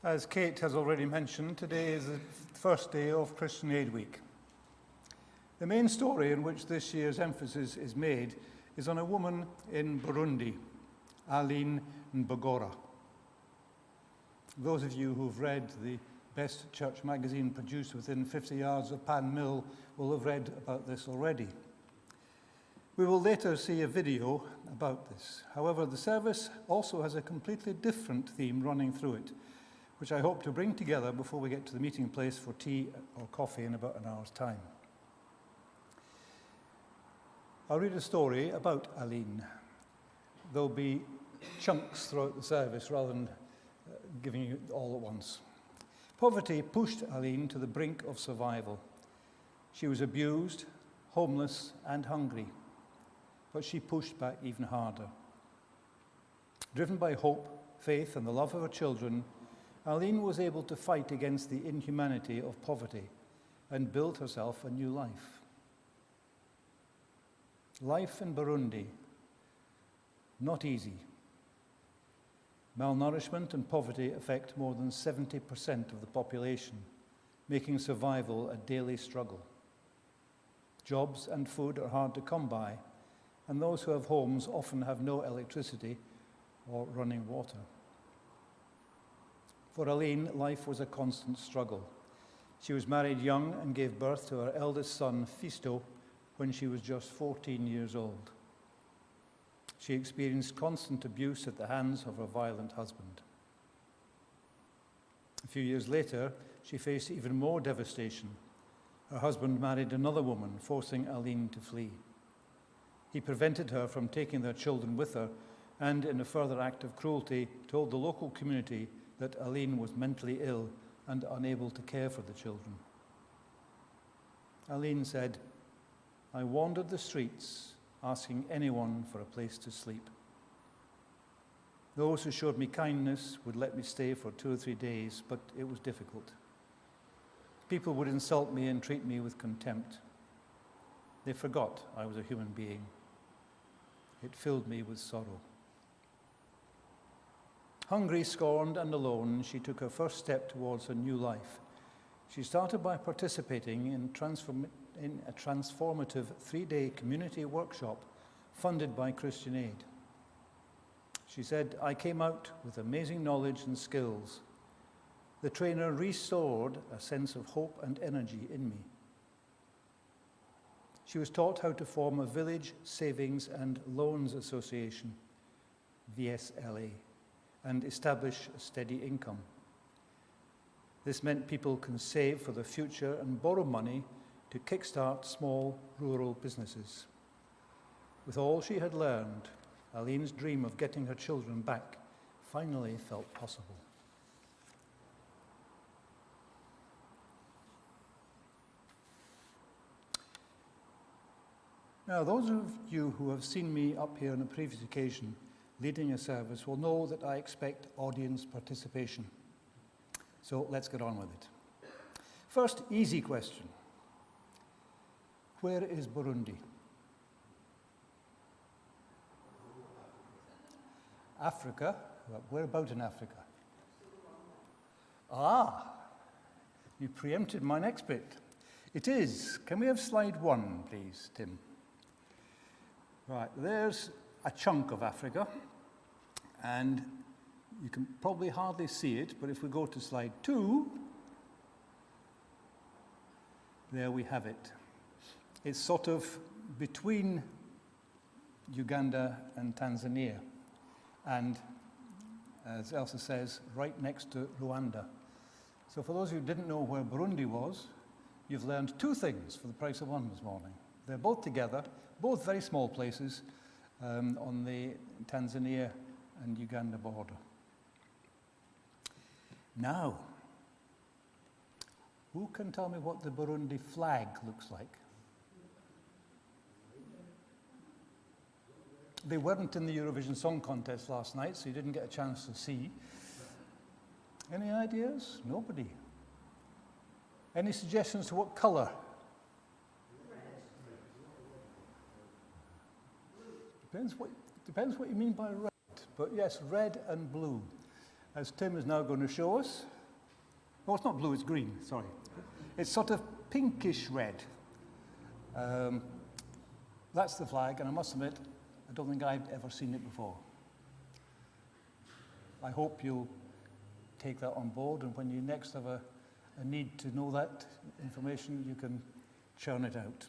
As Kate has already mentioned, today is the first day of Christian Aid Week. The main story in which this year's emphasis is made is on a woman in Burundi, Aline Mbogora. Those of you who've read the best church magazine produced within 50 yards of Pan Mill will have read about this already. We will later see a video about this. However, the service also has a completely different theme running through it, which I hope to bring together before we get to the meeting place for tea or coffee in about an hour's time. I'll read a story about Aline. There'll be chunks throughout the service rather than giving you all at once. Poverty pushed Aline to the brink of survival. She was abused, homeless, and hungry, but she pushed back even harder. Driven by hope, faith, and the love of her children, Aline was able to fight against the inhumanity of poverty and build herself a new life. Life in Burundi, not easy. Malnourishment and poverty affect more than 70% of the population, making survival a daily struggle. Jobs and food are hard to come by, and those who have homes often have no electricity or running water. For Aline, life was a constant struggle. She was married young and gave birth to her eldest son, Fisto, when she was just 14 years old. She experienced constant abuse at the hands of her violent husband. A few years later, she faced even more devastation. Her husband married another woman, forcing Aline to flee. He prevented her from taking their children with her, and in a further act of cruelty, told the local community that Aline was mentally ill and unable to care for the children. Aline said, "I wandered the streets, asking anyone for a place to sleep. Those who showed me kindness would let me stay for 2 or 3 days, but it was difficult. People would insult me and treat me with contempt. They forgot I was a human being. It filled me with sorrow." Hungry, scorned, and alone, she took her first step towards her new life. She started by participating in a transformative 3-day community workshop funded by Christian Aid. She said, "I came out with amazing knowledge and skills. The trainer restored a sense of hope and energy in me." She was taught how to form a village savings and loans association, VSLA, and establish a steady income. This meant people can save for the future and borrow money to kickstart small rural businesses. With all she had learned, Aline's dream of getting her children back finally felt possible. Now, those of you who have seen me up here on a previous occasion leading a service will know that I expect audience participation. So let's get on with it. First, easy question. Where is Burundi? Africa? Where about in Africa? You preempted my next bit. It is. Can we have slide 1, please, Tim? Right, there's a chunk of Africa, and you can probably hardly see it, but if we go to slide 2, there we have it. It's sort of between Uganda and Tanzania, and as Elsa says, right next to Rwanda. So for those who didn't know where Burundi was, you've learned 2 things for the price of 1 this morning. They're both together, both very small places on the Tanzania and Uganda border. Now, who can tell me what the Burundi flag looks like? They weren't in the Eurovision Song Contest last night, so you didn't get a chance to see. Any ideas? Nobody. Any suggestions to what colour? Depends what you mean by red. But yes, red and blue. as Tim is now going to show us. Oh, it's not blue, it's green, sorry. It's sort of pinkish red. That's the flag, and I must admit, I don't think I've ever seen it before. I hope you'll take that on board, and when you next have a need to know that information, you can churn it out.